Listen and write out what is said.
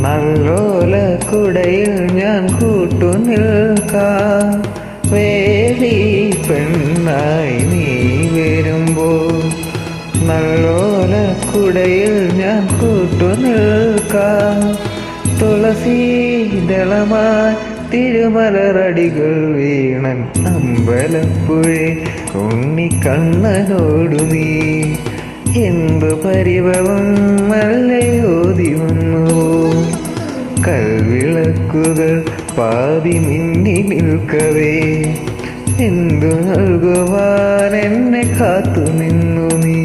നല്ലോല കുടയിൽ ഞാൻ കൂട്ടുനിൽക്കാം. വേലി പെണ്ണായി നീ വരുമ്പോൾ നല്ലോല കുടയിൽ ഞാൻ കൂട്ടുനിൽക്കാം. തുളസീദളമായി തിരുമലരടികൾ വീണൻ അമ്പലപ്പുഴേ ഉണ്ണിക്കണ്ണനോടു നീ എന്തു പരിഭവം മല്ലയോതി വന്നു. കൽവിളക്കുകൾ പാതി മിന്നി നിൽക്കവേ എന്തു നൽകുവാൻ എന്നെ കാത്തു നിന്നു നീ.